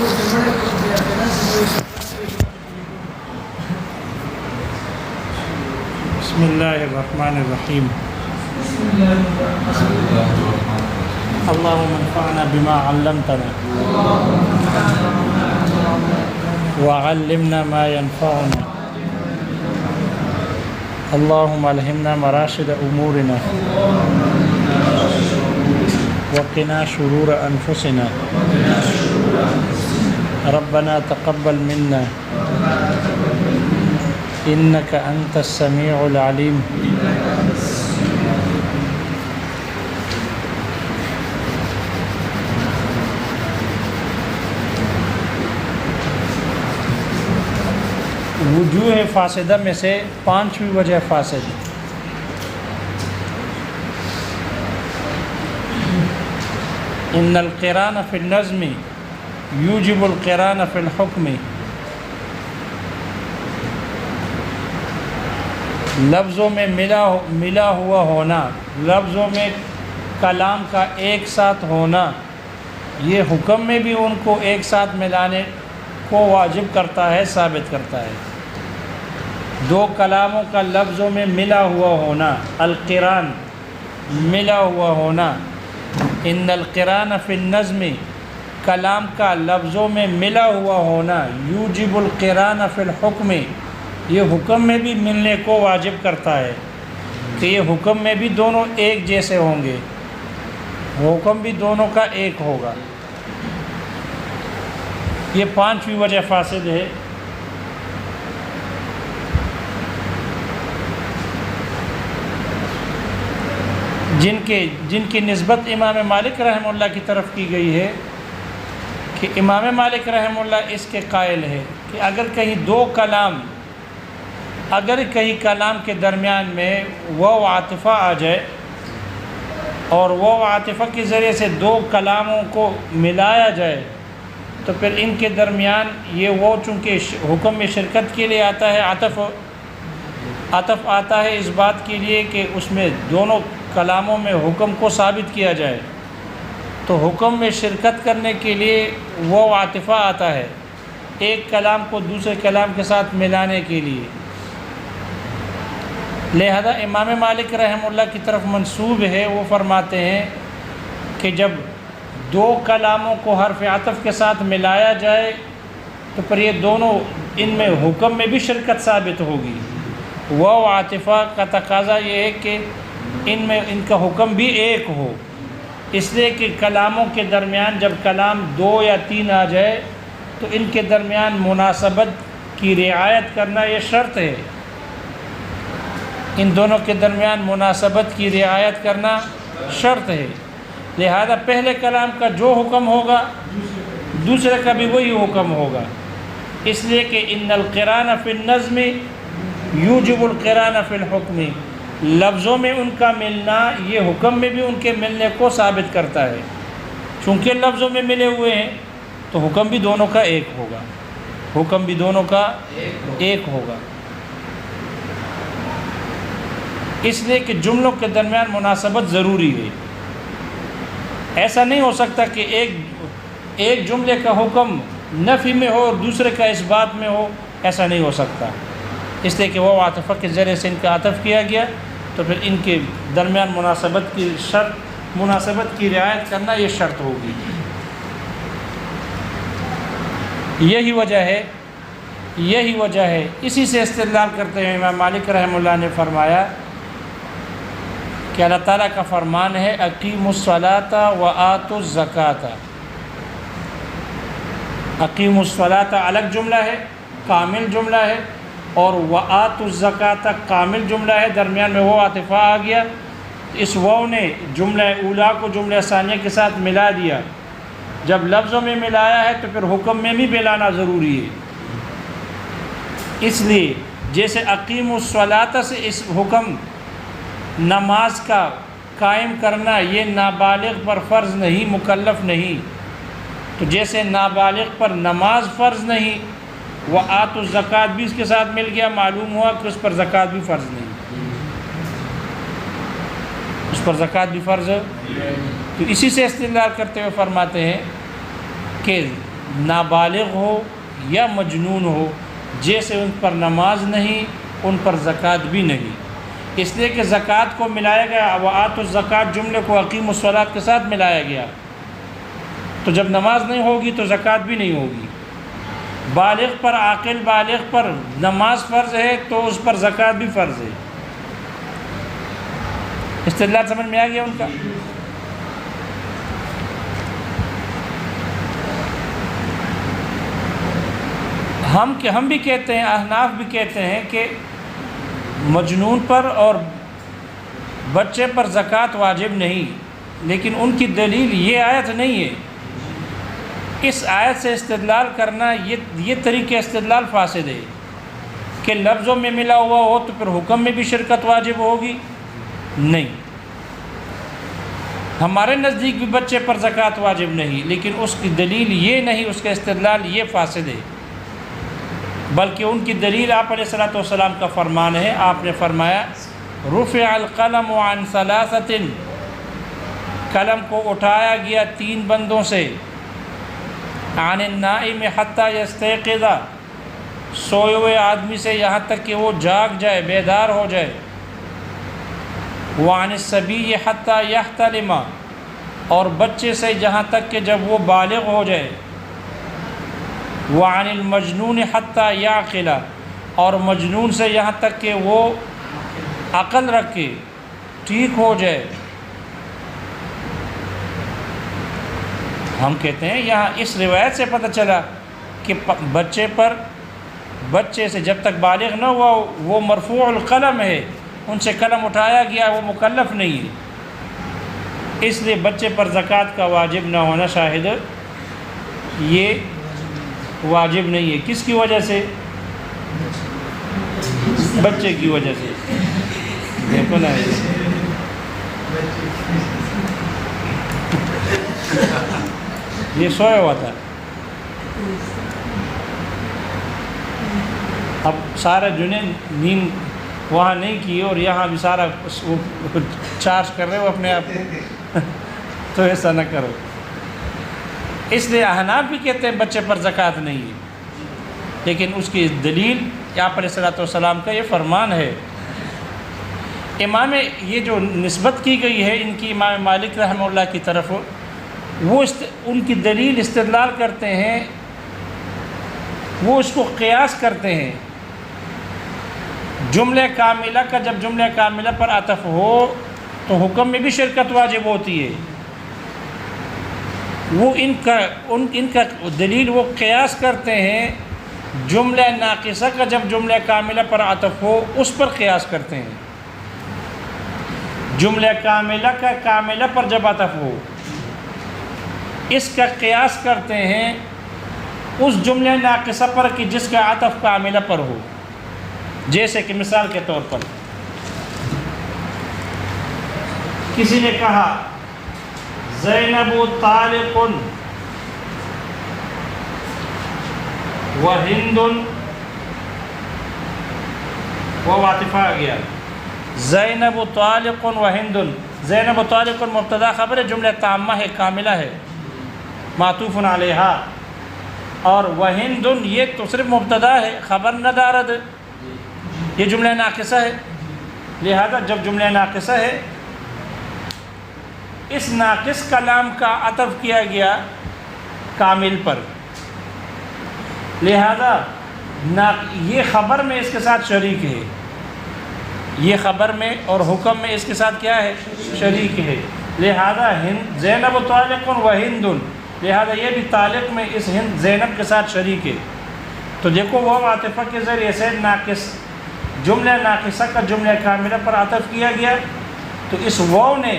بسم اللہ الرحمن الرحیم اللہم انفعنا بما علمتنا وعلمنا ما ينفعنا اللہم الہمنا مراشد امورنا وقنا شرور انفسنا ربنا تقبل منا انك انت السميع العليم وجوہ فاسدہ میں سے پانچویں وجہ فاسد ان القران فی النظم یوجب القران فی الحکم لفظوں میں ملا ہوا ہونا، لفظوں میں کلام کا ایک ساتھ ہونا، یہ حکم میں بھی ان کو ایک ساتھ ملانے کو واجب کرتا ہے، ثابت کرتا ہے۔ دو کلاموں کا لفظوں میں ملا ہوا ہونا، القران ملا ہوا ہونا، ان القران فی النظم کلام کا لفظوں میں ملا ہوا ہونا، یوجب القران فی الحکم یہ حکم میں بھی ملنے کو واجب کرتا ہے کہ یہ حکم میں بھی دونوں ایک جیسے ہوں گے، حکم بھی دونوں کا ایک ہوگا۔ یہ پانچویں وجہ فاسد ہے۔ جن کی نسبت امام مالک رحمہ اللہ کی طرف کی گئی ہے کہ امام مالک رحمہ اللہ اس کے قائل ہے کہ اگر کہیں کلام کے درمیان میں واو عاطفہ آ جائے اور واو عاطفہ کے ذریعے سے دو کلاموں کو ملایا جائے تو پھر ان کے درمیان یہ وہ چونکہ حکم میں شرکت کے لیے آتا ہے، عطف آتا ہے اس بات کے لیے کہ اس میں دونوں کلاموں میں حکم کو ثابت کیا جائے، تو حکم میں شرکت کرنے کے لیے وہ عاطفہ آتا ہے ایک کلام کو دوسرے کلام کے ساتھ ملانے کے لیے۔ لہذا امام مالک رحمہ اللہ کی طرف منسوب ہے، وہ فرماتے ہیں کہ جب دو کلاموں کو حرف عطف کے ساتھ ملایا جائے تو پھر یہ دونوں ان میں حکم میں بھی شرکت ثابت ہوگی۔ وہ عاطفہ کا تقاضا یہ ہے کہ ان کا حکم بھی ایک ہو، اس لیے کہ کلاموں کے درمیان جب کلام دو یا تین آ جائے تو ان کے درمیان مناسبت کی رعایت کرنا یہ شرط ہے، ان دونوں کے درمیان مناسبت کی رعایت کرنا شرط ہے۔ لہذا پہلے کلام کا جو حکم ہوگا دوسرے کا بھی وہی حکم ہوگا، اس لیے کہ ان القران فی النظم یوجب القران فی الحکم لفظوں میں ان کا ملنا یہ حکم میں بھی ان کے ملنے کو ثابت کرتا ہے۔ چونکہ لفظوں میں ملے ہوئے ہیں تو حکم بھی دونوں کا ایک ہوگا، حکم بھی دونوں کا ایک ہوگا۔ اس لیے کہ جملوں کے درمیان مناسبت ضروری ہے، ایسا نہیں ہو سکتا کہ ایک جملے کا حکم نفی میں ہو اور دوسرے کا اس بات میں ہو، ایسا نہیں ہو سکتا، اس لیے کہ وہ عاطفہ کے ذریعے سے ان کا عطف کیا گیا تو پھر ان کے درمیان مناسبت کی رعایت کرنا یہ شرط ہوگی۔ یہی وجہ ہے اسی سے استدلال کرتے ہوئے امام مالک رحمہ اللہ نے فرمایا کہ اللہ تعالیٰ کا فرمان ہے اقیموا الصلاۃ وآتوا الزکاۃ۔ اقیموا الصلاۃ الگ جملہ ہے، کامل جملہ ہے، اور وآتوا الزکاۃ کامل جملہ ہے، درمیان میں وہ عاطفہ آ گیا، اس واو نے جملہ اولا کو جملہ ثانیہ کے ساتھ ملا دیا۔ جب لفظوں میں ملایا ہے تو پھر حکم میں بھی ملانا ضروری ہے، اس لیے جیسے اقیموا الصلاۃ سے اس حکم نماز کا قائم کرنا یہ نابالغ پر فرض نہیں، مکلف نہیں، تو جیسے نابالغ پر نماز فرض نہیں، وآتوا الزکاۃ بھی اس کے ساتھ مل گیا، معلوم ہوا کہ اس پر زکوٰۃ بھی فرض نہیں، اس پر زکوٰۃ بھی فرض ہے۔ تو اسی سے استدلال کرتے ہوئے فرماتے ہیں کہ نابالغ ہو یا مجنون ہو، جیسے ان پر نماز نہیں، ان پر زکوٰۃ بھی نہیں، اس لیے کہ زکوٰۃ کو ملایا گیا، وآتوا الزکوٰۃ جملے کو اقیموا الصلاۃ کے ساتھ ملایا گیا، تو جب نماز نہیں ہوگی تو زکوٰۃ بھی نہیں ہوگی۔ بالغ پر، عاقل بالغ پر نماز فرض ہے تو اس پر زکوٰۃ بھی فرض ہے۔ استدلال سمجھ میں آ گیا ان کا؟ ہم بھی کہتے ہیں، احناف بھی کہتے ہیں کہ مجنون پر اور بچے پر زکوٰۃ واجب نہیں، لیکن ان کی دلیل یہ آیت نہیں ہے۔ اس آیت سے استدلال کرنا یہ طریقہ استدلال فاسد ہے کہ لفظوں میں ملا ہوا ہو تو پھر حکم میں بھی شرکت واجب ہوگی، نہیں۔ ہمارے نزدیک بھی بچے پر زکوٰۃ واجب نہیں، لیکن اس کی دلیل یہ نہیں، اس کا استدلال یہ فاسد ہے، بلکہ ان کی دلیل آپ علیہ الصلوۃ والسلام کا فرمان ہے۔ آپ نے فرمایا رفع القلم عن ثلاثۃ، قلم کو اٹھایا گیا 3 بندوں سے، عن النائم حتی یستیقظ، سوئے ہوئے آدمی سے یہاں تک کہ وہ جاگ جائے، بیدار ہو جائے، وعن الصبی حتی یحتلم، اور بچے سے جہاں تک کہ جب وہ بالغ ہو جائے، وعن المجنون حتی یعقل، اور مجنون سے یہاں تک کہ وہ عقل رکھے، ٹھیک ہو جائے۔ ہم کہتے ہیں یہاں اس روایت سے پتہ چلا کہ بچے سے جب تک بالغ نہ ہوا وہ مرفوع القلم ہے، ان سے قلم اٹھایا گیا، وہ مکلف نہیں ہے، اس لیے بچے پر زکوٰۃ کا واجب نہ ہونا شاہد یہ واجب نہیں ہے۔ کس کی وجہ سے؟ بچے کی وجہ سے۔ دیکھو نا، یہ سویا ہوا تھا، اب سارا جنید نیند وہاں نہیں کی اور یہاں بھی سارا چارج کر رہے ہو اپنے آپ کو، تو ایسا نہ کرو۔ اس لیے احناف بھی کہتے ہیں بچے پر زکوٰۃ نہیں ہے، لیکن اس کی دلیل آپ علیہ الصلوۃ والسلام کا یہ فرمان ہے۔ امام یہ جو نسبت کی گئی ہے ان کی امام مالک رحمہ اللہ کی طرف، وہ ان کی دلیل استدلال کرتے ہیں، وہ اس کو قیاس کرتے ہیں۔ جملہ کاملہ کا جب جملہ کاملہ پر عطف ہو تو حکم میں بھی شرکت واجب ہوتی ہے۔ وہ ان کا دلیل وہ قیاس کرتے ہیں، جملہ ناقصہ کا جب جملہ کاملہ پر عطف ہو اس پر قیاس کرتے ہیں۔ جملہ کاملہ کا کاملہ پر جب عطف ہو اس کا قیاس کرتے ہیں اس جملہ ناقصہ پر کہ جس کا عطف کاملہ پر ہو۔ جیسے کہ مثال کے طور پر کسی نے کہا زینب طالق وہند، وہ عاطفہ آ گیا، زینب طالق وہند، زینب طالق مبتدا خبر ہے، جملہ تامہ ہے، کاملہ ہے، معطوف علیہا، اور وہند یہ تو صرف مبتدا ہے، خبر نہ دارد، یہ جملہ ناقصہ ہے۔ لہذا جب جملہ ناقصہ ہے اس ناقص کلام کا عطف کیا گیا کامل پر، لہذا یہ خبر میں اس کے ساتھ شریک ہے، یہ خبر میں اور حکم میں اس کے ساتھ کیا ہے؟ شریک ہے۔ لہذا زینب طالق و ہند، لہذا یہ بھی طالق میں اس ہند زینب کے ساتھ شریک ہے۔ تو دیکھو وہ عاطفہ کے ذریعے سے جملہ ناقصہ کا جملہ کاملہ پر عطف کیا گیا، تو اس واو نے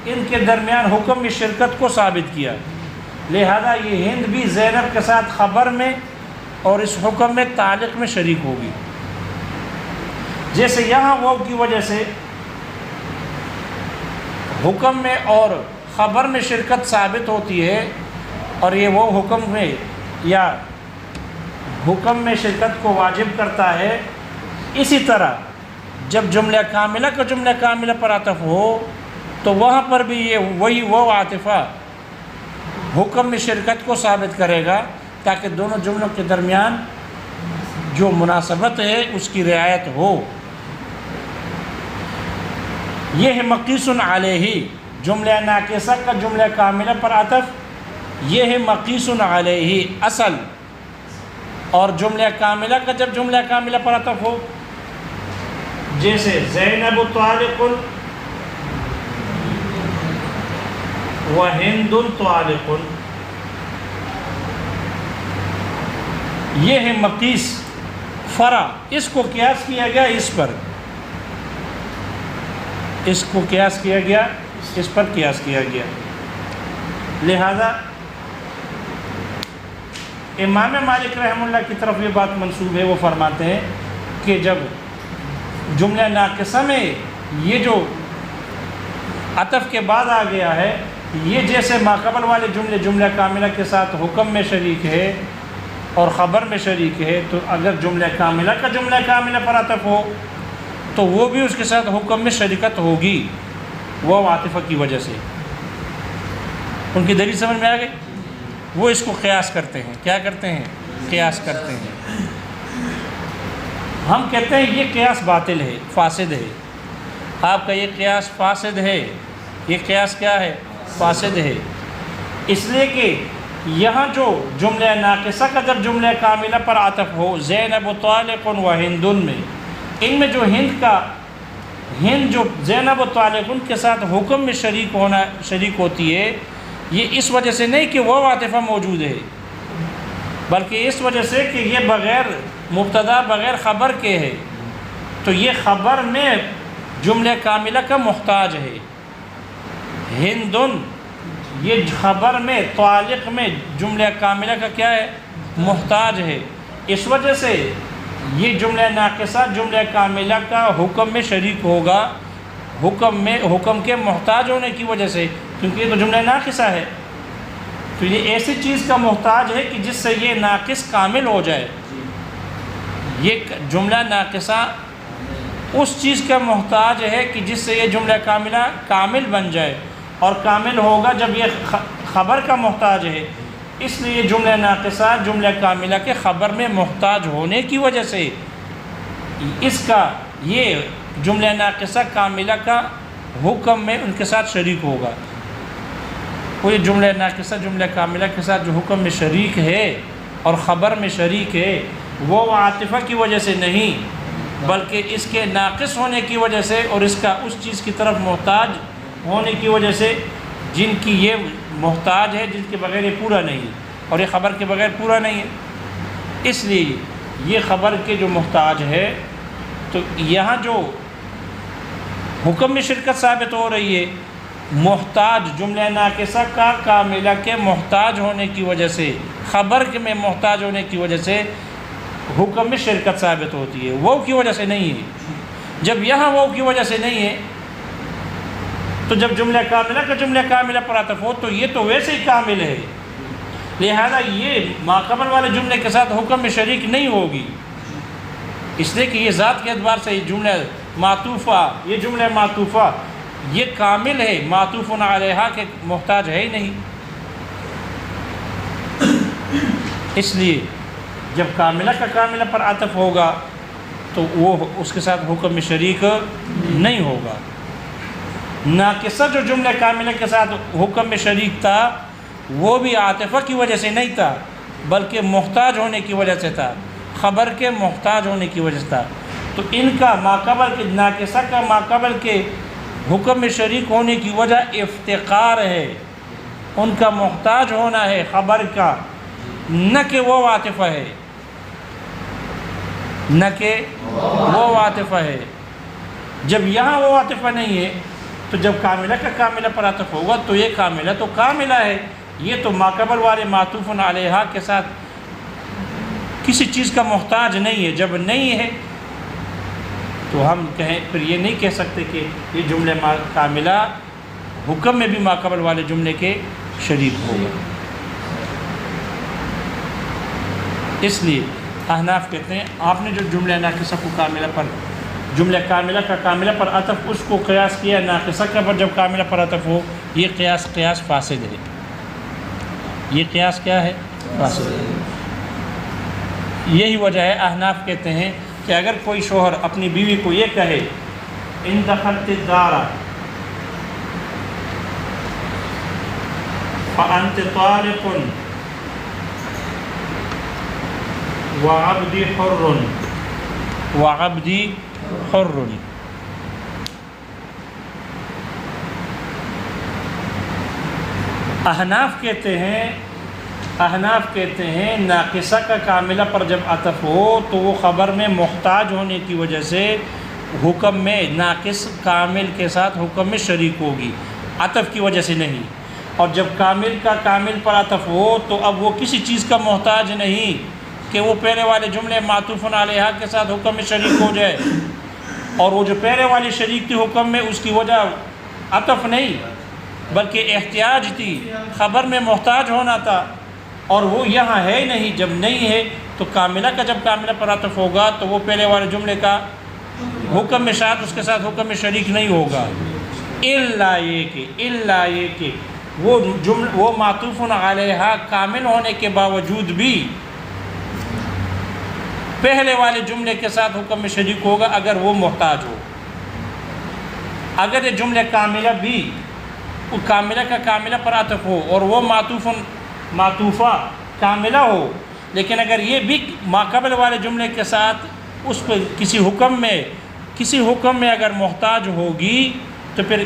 ان کے درمیان حکم میں شرکت کو ثابت کیا، لہذا یہ ہند بھی زینب کے ساتھ خبر میں اور اس حکم میں تعلق میں شریک ہوگی۔ جیسے یہاں واو کی وجہ سے حکم میں اور خبر میں شرکت ثابت ہوتی ہے، اور یہ وہ حکم میں یا حکم میں شرکت کو واجب کرتا ہے، اسی طرح جب جملہ کاملہ کا جملہ کاملہ پر عطف ہو تو وہاں پر بھی یہ وہی وہ عاطفہ حکم میں شرکت کو ثابت کرے گا تاکہ دونوں جملوں کے درمیان جو مناسبت ہے اس کی رعایت ہو۔ یہ ہے مقیس علیہ، جملہ ناقصہ کا جملہ کاملہ پر عطف، یہ ہے مقیس علیہ اصل، اور جملہ کاملہ کا جب جملہ کاملہ پر عطف ہو، جیسے زینب طالق و ہند طالق، یہ ہے مقیس فرع، اس کو قیاس کیا گیا اس پر، اس کو قیاس کیا گیا اس پر قیاس کیا گیا۔ لہذا امام مالک رحمہ اللہ کی طرف یہ بات منسوب ہے، وہ فرماتے ہیں کہ جب جملہ ناقصہ میں یہ جو عطف کے بعد آ گیا ہے، یہ جیسے ماقبل والے جملے جملہ کاملہ کے ساتھ حکم میں شریک ہے اور خبر میں شریک ہے، تو اگر جملہ کاملہ کا جملہ کاملہ پر عطف ہو تو وہ بھی اس کے ساتھ حکم میں شریکت ہوگی، وہ عاطفہ کی وجہ سے۔ ان کی دلیل سمجھ میں آ گئی؟ وہ اس کو قیاس کرتے ہیں، کیا کرتے ہیں؟ قیاس کرتے ہیں۔ ہم کہتے ہیں یہ قیاس باطل ہے، فاسد ہے، آپ کا یہ قیاس فاسد ہے، یہ قیاس کیا ہے؟ فاسد ہے، اس لیے کہ یہاں جو جملہ ناقصہ کا جب جملہ کاملہ پر عطف ہو، زینب طالق و ہندن میں، ان میں جو ہند جو زینب و طالق کے ساتھ حکم میں شریک ہوتی ہے، یہ اس وجہ سے نہیں کہ وہ عاطفہ موجود ہے، بلکہ اس وجہ سے کہ یہ بغیر مبتدا بغیر خبر کے ہے، تو یہ خبر میں جملہ کاملہ کا محتاج ہے۔ ہندن یہ خبر میں، طالق میں جملہ کاملہ کا کیا ہے؟ محتاج ہے، اس وجہ سے یہ جملہ ناقصہ جملہ کاملہ کا حکم میں شریک ہوگا، حکم کے محتاج ہونے کی وجہ سے، کیونکہ یہ تو جملہ ناقصہ ہے، تو یہ ایسی چیز کا محتاج ہے کہ جس سے یہ ناقص کامل ہو جائے۔ یہ جملہ ناقصہ اس چیز کا محتاج ہے کہ جس سے یہ جملہ کاملہ کامل بن جائے، اور کامل ہوگا جب یہ خبر کا محتاج ہے، اس لیے جملہ ناقصہ جملہ کاملہ کے خبر میں محتاج ہونے کی وجہ سے اس کا یہ جملہ ناقصہ کاملہ کا حکم میں ان کے ساتھ شریک ہوگا۔ وہ یہ جملہ ناقصہ جملہ کاملہ کے ساتھ جو حکم میں شریک ہے اور خبر میں شریک ہے، وہ عاطفہ کی وجہ سے نہیں، بلکہ اس کے ناقص ہونے کی وجہ سے اور اس کا اس چیز کی طرف محتاج ہونے کی وجہ سے، جن کی یہ محتاج ہے، جن کے بغیر یہ پورا نہیں ہے، اور یہ خبر کے بغیر پورا نہیں ہے، اس لیے یہ خبر کے جو محتاج ہے، تو یہاں جو حکم میں شرکت ثابت ہو رہی ہے، محتاج جملہ ناقصہ کا کاملہ کے محتاج ہونے کی وجہ سے، خبر کے میں محتاج ہونے کی وجہ سے حکم میں شرکت ثابت ہوتی ہے، وہ کی وجہ سے نہیں ہے۔ جب یہاں وہ کی وجہ سے نہیں ہے، تو جب جملہ کاملہ کا جملہ کاملہ پر عطف ہو تو یہ تو ویسے ہی کامل ہے، لہذا یہ ماقبل والے جملے کے ساتھ حکم میں شریک نہیں ہوگی، اس لیے کہ یہ ذات کے اعتبار سے یہ جملہ معطوفہ، یہ جملہ معطوفہ یہ کامل ہے، معطوف علیہا کے محتاج ہے ہی نہیں۔ اس لیے جب کاملہ کا کاملہ پر عطف ہوگا تو وہ اس کے ساتھ حکم میں شریک نہیں ہوگا۔ ناقصہ جو جملہ کاملہ کے ساتھ حکم میں شریک تھا، وہ بھی عاطفہ کی وجہ سے نہیں تھا، بلکہ محتاج ہونے کی وجہ سے تھا، خبر کے محتاج ہونے کی وجہ سے تھا۔ تو ان کا ماقبل کے ناقصہ کا ماقبل کے حکم میں شریک ہونے کی وجہ افتقار ہے، ان کا محتاج ہونا ہے خبر کا، نہ کہ وہ عاطفہ ہے، نہ کہ وہ عاطفہ ہے۔ جب یہاں وہ عاطفہ نہیں ہے تو جب کاملہ کا کاملہ پر عطف ہوگا تو یہ کاملہ تو کاملہ ہے، یہ تو ماقبل والے معطوف علیہا کے ساتھ کسی چیز کا محتاج نہیں ہے۔ جب نہیں ہے تو ہم کہیں پھر یہ نہیں کہہ سکتے کہ یہ جملہ کاملہ حکم میں بھی ماقبل والے جملے کے شریک ہوگا۔ اس لیے احناف کہتے ہیں آپ نے جو جملہ ناقصہ کو کاملہ پر، جملہ کاملہ کا کاملہ پر عطف اس کو قیاس کیا ناقصہ کا پر جب کاملہ پر عطف ہو، یہ قیاس فاسد ہے۔ یہ قیاس کیا ہے؟ فاسد۔ یہی وجہ ہے احناف کہتے ہیں کہ اگر کوئی شوہر اپنی بیوی کو یہ کہے ان دخلت الدار فانت طالق وعبدی حر وعبدی حر، احناف کہتے ہیں ناقصہ کا کاملہ پر جب عطف ہو تو وہ خبر میں محتاج ہونے کی وجہ سے حکم میں ناقص کامل کے ساتھ حکم میں شریک ہوگی، عطف کی وجہ سے نہیں۔ اور جب کامل کا کامل پر عطف ہو تو اب وہ کسی چیز کا محتاج نہیں کہ وہ پہلے والے جملے معطوف علیہ کے ساتھ حکم میں شریک ہو جائے، اور وہ جو پہلے والی شریک تھی حکم میں اس کی وجہ عطف نہیں بلکہ احتیاج تھی، خبر میں محتاج ہونا تھا، اور وہ یہاں ہے نہیں۔ جب نہیں ہے تو کاملہ کا جب کاملہ پر عطف ہوگا تو وہ پہلے والے جملے کا حکم میں شاید اس کے ساتھ حکم میں شریک نہیں ہوگا، الا یہ کہ وہ معطوف علیہ کامل ہونے کے باوجود بھی پہلے والے جملے کے ساتھ حکم میں شریک ہوگا اگر وہ محتاج ہو۔ اگر یہ جملے کاملہ بھی کاملہ کا کاملہ پر عطف ہو اور وہ معطوفہ کاملہ ہو، لیکن اگر یہ بھی ماقبل والے جملے کے ساتھ اس پہ کسی حکم میں اگر محتاج ہوگی تو پھر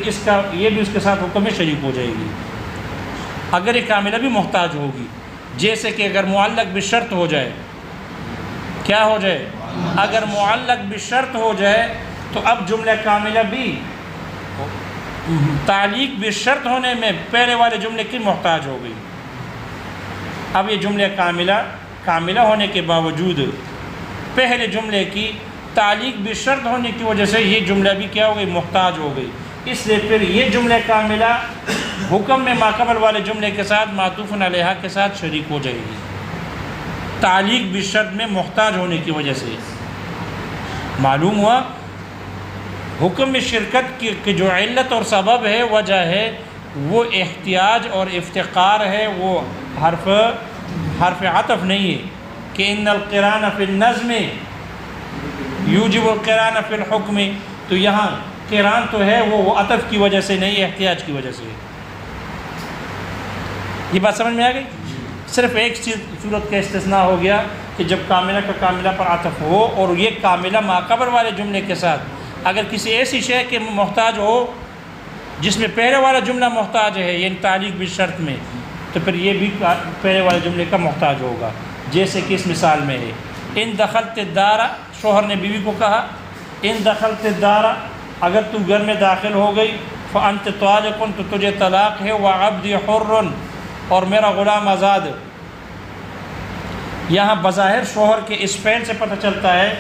یہ بھی اس کے ساتھ حکم میں شریک ہو جائے گی اگر یہ کاملہ بھی محتاج ہوگی۔ جیسے کہ اگر معلق بشرط ہو جائے، کیا ہو جائے؟ اگر معلق بشرط ہو جائے تو اب جملہ کاملہ بھی تعلیق بشرط ہونے میں پہلے والے جملے کی محتاج ہو گئی۔ اب یہ جملہ کاملہ ہونے کے باوجود پہلے جملے کی تعلیق بشرط ہونے کی وجہ سے یہ جملہ بھی کیا ہو گئی؟ محتاج ہو گئی۔ اس لیے پھر یہ جملہ کاملہ حکم میں ماقبل والے جملے کے ساتھ معطوف علیہ کے ساتھ شریک ہو جائے گی، تعلیق بشرط میں محتاج ہونے کی وجہ سے۔ معلوم ہوا حکم میں شرکت کی جو علت اور سبب ہے، وجہ ہے، وہ احتیاج اور افتقار ہے، وہ حرف عطف نہیں ہے کہ ان القران فی النظم یوجب القران فی الحکم، تو یہاں قران تو ہے وہ عطف کی وجہ سے نہیں، احتیاج کی وجہ سے۔ یہ بات سمجھ میں آ گئی؟ صرف ایک صورت کا استثناء ہو گیا کہ جب کاملہ کا کاملہ پر عطف ہو اور یہ کاملہ ماقبل والے جملے کے ساتھ اگر کسی ایسی شے کے محتاج ہو جس میں پہلے والا جملہ محتاج ہے، یعنی تعلیق بالشرط میں، تو پھر یہ بھی پہلے والے جملے کا محتاج ہوگا۔ جیسے کہ اس مثال میں ہے ان دخلت الدار، شوہر نے بیوی کو کہا ان دخلت الدار، اگر تو گھر میں داخل ہو گئی، فانت طالق، تو تجھے طلاق ہے، وعبدی حر، اور میرا غلام آزاد۔ یہاں بظاہر شوہر کے اس فعل سے پتہ چلتا ہے،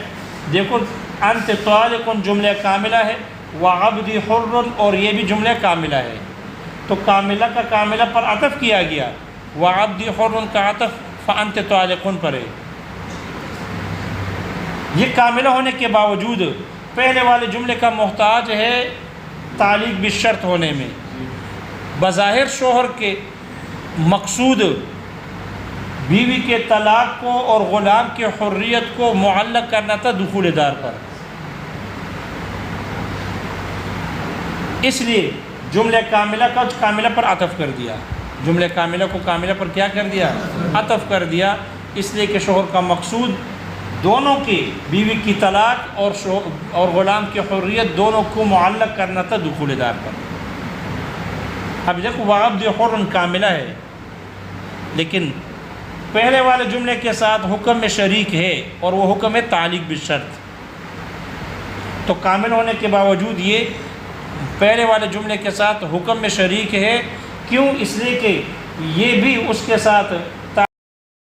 دیکھو انت طالق جملہ کاملہ ہے، وعبدی حر، اور یہ بھی جملہ کاملہ ہے، تو کاملہ کا کاملہ پر عطف کیا گیا، وعبدی حر کا عطف فانت طالق پر ہے۔ یہ کاملہ ہونے کے باوجود پہلے والے جملے کا محتاج ہے تعلیق بالشرط ہونے میں۔ بظاہر شوہر کے مقصود بیوی کے طلاق کو اور غلام کی حریت کو معلق کرنا تھا دخول دار پر، اس لیے جملہ کاملہ کا کاملہ پر عطف کر دیا، جملہ کاملہ کو کاملہ پر کیا کر دیا؟ عطف کر دیا، اس لیے کہ شوہر کا مقصود دونوں کی بیوی کی طلاق اور غلام کی حریت دونوں کو معلق کرنا تھا دخول دار پر۔ اب دیکھو وعبد حر کاملہ ہے، لیکن پہلے والے جملے کے ساتھ حکم میں شریک ہے، اور وہ حکم ہے تعلیق بالشرط، تو کامل ہونے کے باوجود یہ پہلے والے جملے کے ساتھ حکم میں شریک ہے۔ کیوں؟ اس لیے کہ یہ بھی اس کے ساتھ